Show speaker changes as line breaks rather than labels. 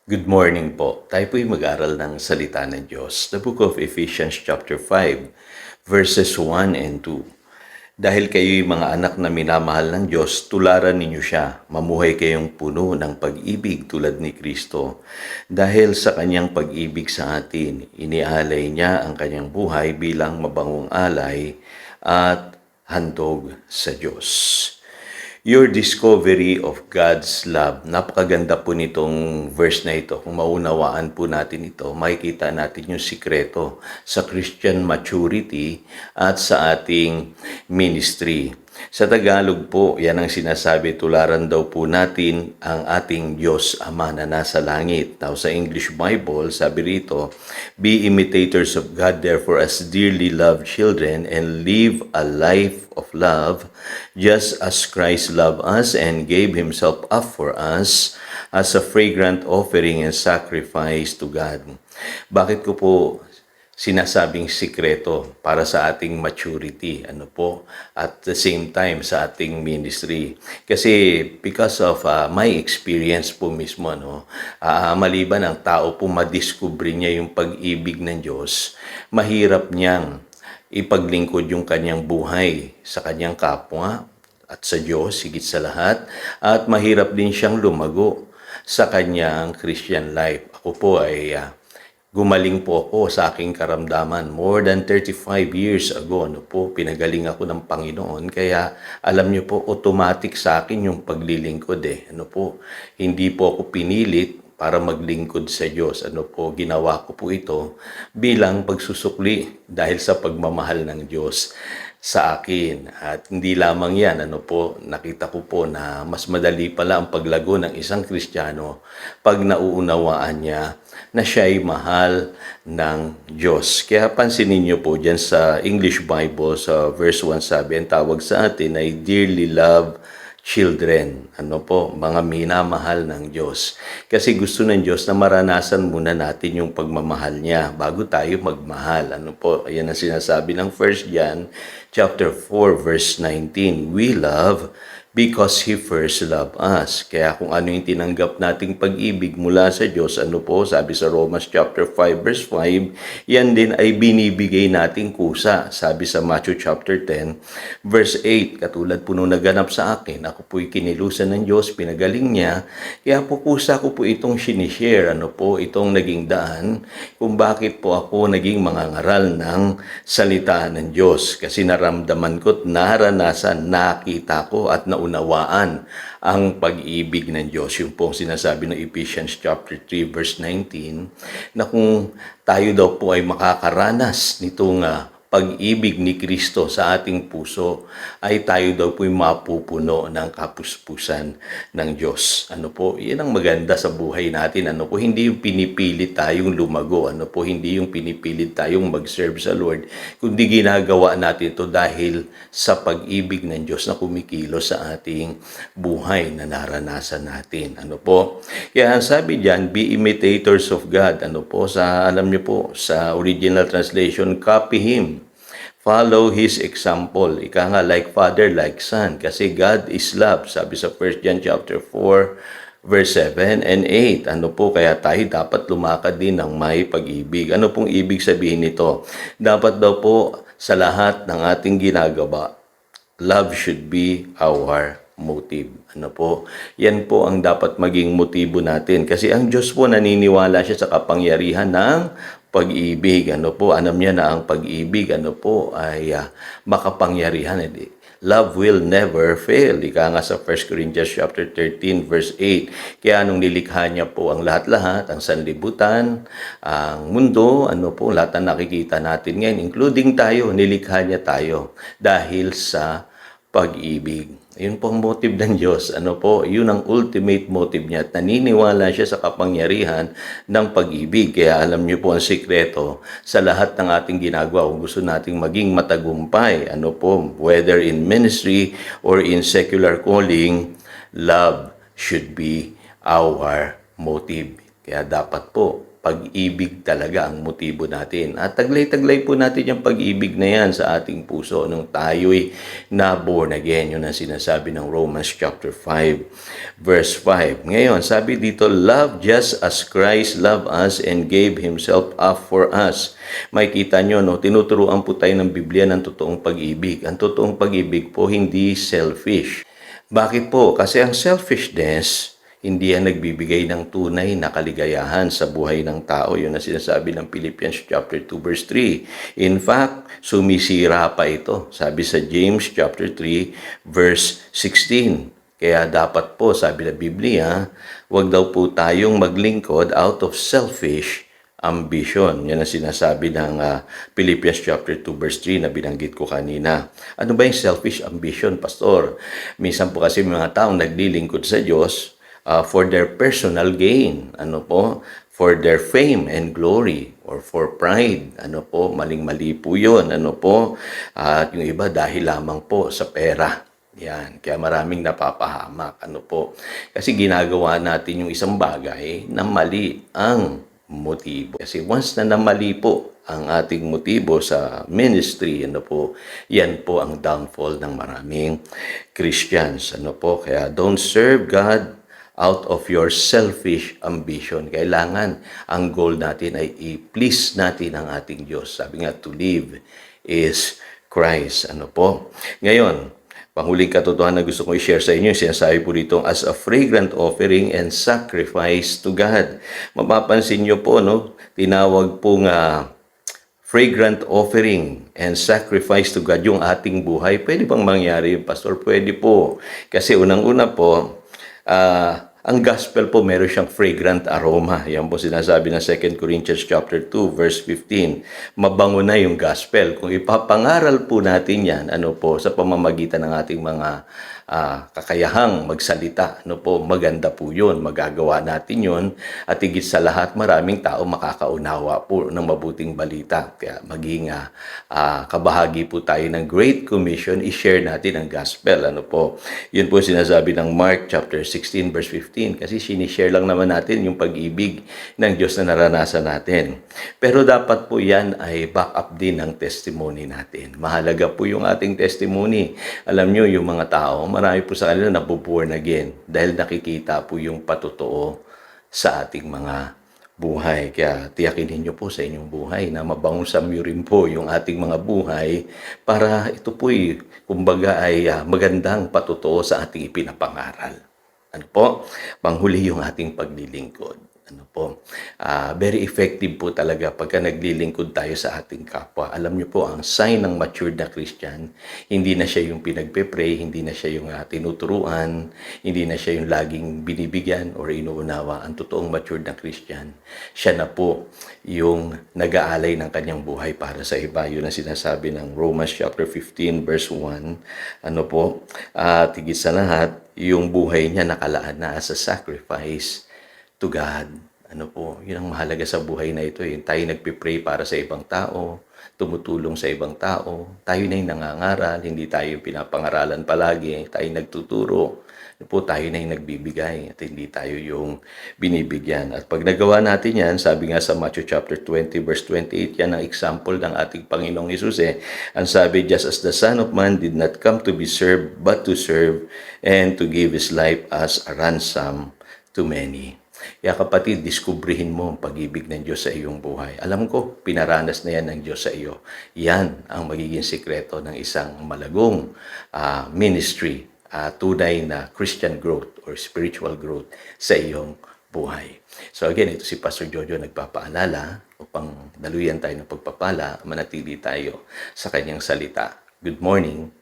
Good morning po. Tayo po'y mag-aral ng salita ng Diyos. The book of Ephesians chapter 5, verses 1 and 2. Dahil kayo'y mga anak na minamahal ng Diyos, tularan ninyo siya. Mamuhay kayong puno ng pag-ibig tulad ni Kristo. Dahil sa kanyang pag-ibig sa atin, inialay niya ang kanyang buhay bilang mabangong alay at handog sa Diyos. Your discovery of God's love. Napakaganda po nitong verse na ito. Kung maunawaan po natin ito, makikita natin yung sikreto sa Christian maturity at sa ating ministry. Sa Tagalog po, yan ang sinasabi, tularan daw po natin ang ating Diyos Ama na nasa langit. Now, sa English Bible, sabi rito, be imitators of God, therefore, as dearly loved children, and live a life of love, just as Christ loved us and gave Himself up for us as a fragrant offering and sacrifice to God. Bakit ko po sinasabing sikreto para sa ating maturity, at the same time sa ating ministry. Kasi because of my experience po mismo, maliban ang tao po madiskubre niya yung pag-ibig ng Diyos, mahirap niyang ipaglingkod yung kanyang buhay sa kanyang kapwa at sa Diyos, higit sa lahat, at mahirap din siyang lumago sa kanyang Christian life. Ako po ay gumaling po ako sa aking karamdaman. More than 35 years ago, pinagaling ako ng Panginoon. Kaya alam niyo po, automatic sa akin yung paglilingkod Hindi po ako pinilit para maglingkod sa Diyos. Ginawa ko po ito bilang pagsusukli dahil sa pagmamahal ng Diyos sa akin. At hindi lamang yan, nakita ko po na mas madali pala ang paglago ng isang Kristiyano pag nauunawaan niya na siya ay mahal ng Diyos. Kaya pansinin niyo po dyan sa English Bible, sa verse 1 sabi, ang tawag sa atin ay dearly loved children, mga minamahal ng Diyos. Kasi gusto ng Diyos na maranasan muna natin yung pagmamahal niya bago tayo magmahal. Ayan ang sinasabi ng 1 John chapter 4 verse 19. We love because He first loved us. Kaya kung ano yung tinanggap nating pag-ibig mula sa Diyos, sabi sa Romans chapter 5 verse 5, yan din ay binibigay nating kusa. Sabi sa Matthew chapter 10 verse 8, katulad po nung naganap sa akin, ako po'y kinilusan ng Diyos, pinagaling niya, kaya po kusa ko po itong sinishare, itong naging daan, kung bakit po ako naging mangangaral ng salita ng Diyos. Kasi naramdaman ko't naranasan, nakita ko at naunawaan ang pag-ibig ng Diyos. Yung pong sinasabi ng Ephesians chapter 3 verse 19 na kung tayo daw po ay makakaranas nitong pag-ibig ni Kristo sa ating puso, ay tayo daw po'y mapupuno ng kapuspusan ng Diyos. Yan ang maganda sa buhay natin. Hindi yung pinipilit tayong lumago. Hindi yung pinipilit tayong mag-serve sa Lord. Kundi ginagawa natin ito dahil sa pag-ibig ng Diyos na kumikilos sa ating buhay na naranasan natin. Kaya ang sabi diyan, be imitators of God. Alam niyo po, sa original translation, copy Him. Follow His example. Ika nga, like father, like son. Kasi God is love. Sabi sa 1 John chapter 4, verse 7 and 8. Kaya tayo dapat lumakad din ng may pag-ibig. Ano pong ibig sabihin nito? Dapat daw po sa lahat ng ating ginagawa, love should be our motive. Yan po ang dapat maging motibo natin. Kasi ang Diyos po naniniwala siya sa kapangyarihan ng pag-ibig. Alam niya na ang pag-ibig, ay makapangyarihan. Love will never fail. Ika nga sa 1 Corinthians chapter 13 verse 8. Kaya nung nilikha niya po ang lahat-lahat, ang sanlibutan, ang mundo, lahat na nakikita natin ngayon, including tayo, nilikha niya tayo dahil sa pag-ibig. Yun po ang motive ng Diyos. Yun ang ultimate motive niya. At naniniwala siya sa kapangyarihan ng pag-ibig. Kaya alam niyo po ang sikreto sa lahat ng ating ginagawa. Kung gusto nating maging matagumpay, whether in ministry or in secular calling, love should be our motive. Kaya dapat po pag-ibig talaga ang motibo natin. At taglay-taglay po natin yung pag-ibig na yan sa ating puso nung tayo'y na born again. Yun ang sinasabi ng Romans chapter 5, verse 5. Ngayon, sabi dito, love just as Christ loved us and gave Himself up for us. May kita nyo, no? Tinuturuan po tayo ng Biblia ng totoong pag-ibig. Ang totoong pag-ibig po hindi selfish. Bakit po? Kasi ang selfishness, hindi yan nagbibigay ng tunay na kaligayahan sa buhay ng tao. Yun ang sinasabi ng Philippians chapter 2 verse 3. In fact, sumisira pa ito. Sabi sa James chapter 3 verse 16. Kaya dapat po, sabi ng Biblia, huwag daw po tayong maglingkod out of selfish ambition. Yan ang sinasabi ng Philippians chapter 2 verse 3 na binanggit ko kanina. Ano ba yung selfish ambition, Pastor? Minsan po kasi mga taong naglilingkod sa Diyos for their personal gain. Ano po? For their fame and glory or for pride. Ano po? Maling-mali po yun. Ano po? At yung iba dahil lamang po sa pera. Yan. Kaya maraming napapahamak. Ano po? Kasi ginagawa natin yung isang bagay na mali ang motibo. Kasi once na namali po ang ating motibo sa ministry, ano po, yan po ang downfall ng maraming Christians. Ano po? Kaya don't serve God out of your selfish ambition. Kailangan ang goal natin ay i-please natin ang ating Diyos. Sabi nga, to live is Christ. Ano po? Ngayon, panghuling katotohanan na gusto kong i-share sa inyo, sinasabi po dito, as a fragrant offering and sacrifice to God. Mapapansin nyo po, no? Tinawag pong fragrant offering and sacrifice to God yung ating buhay. Pwede bang mangyari yun, Pastor? Pwede po. Kasi unang-una po, ang gospel po meron siyang fragrant aroma. Yan po sinasabi ng 2 Corinthians chapter 2 verse 15. Mabango na yung gospel. Kung ipapangaral po natin yan, ano po, sa pamamagitan ng ating mga kakayahang magsalita, ano po, maganda po yun. Magagawa natin yun. At higit sa lahat, maraming tao makakaunawa po ng mabuting balita. Kaya maging kabahagi po tayo ng Great Commission, i-share natin ang gospel. Ano po, yun po sinasabi ng Mark chapter 16 verse 15. Kasi sinishare lang naman natin yung pag-ibig ng Diyos na naranasan natin. Pero dapat po yan ay back up din ng testimony natin. Mahalaga po yung ating testimony. Alam nyo, yung mga tao, marami po sa kanila na born again dahil nakikita po yung patotoo sa ating mga buhay. Kaya tiyakin ninyo po sa inyong buhay na mabangusamyo rin po yung ating mga buhay para ito po'y kumbaga ay magandang patotoo sa ating ipinapangaral. Ano po? Panghuli yung ating paglilingkod. Ano po? Very effective po talaga pagka naglilingkod tayo sa ating kapwa. Alam niyo po, ang sign ng matured na Christian, hindi na siya yung pinagpe-pray, hindi na siya yung tinuturuan, hindi na siya yung laging binibigyan or inuunawa. Ang totoong matured na Christian, siya na po yung nag-aalay ng kanyang buhay para sa iba. Yun ang sinasabi ng Romans chapter 15 verse 1. Ano po? Tigit sa lahat, yung buhay niya nakalaan na as a sacrifice to God. Ano po, yun ang mahalaga sa buhay na ito. Tayo nagpipray para sa ibang tao, tumutulong sa ibang tao, tayo na yung nangangaral, hindi tayo pinapangaralan palagi, tayo nagtuturo, ano po, tayo na yung nagbibigay at hindi tayo yung binibigyan. At pag nagawa natin yan, sabi nga sa Matthew chapter 20 verse 28, yan ang example ng ating Panginoong Hesus Ang sabi, just as the Son of Man did not come to be served, but to serve and to give His life as a ransom to many. Kaya kapatid, diskubrihin mo ang pag-ibig ng Diyos sa iyong buhay. Alam ko, pinaranas na yan ng Diyos sa iyo. Yan ang magiging sikreto ng isang malagong ministry, tunay na Christian growth or spiritual growth sa iyong buhay. So again, ito si Pastor Jojo nagpapaalala upang daluyan tayo ng pagpapala, manatili tayo sa kanyang salita. Good morning.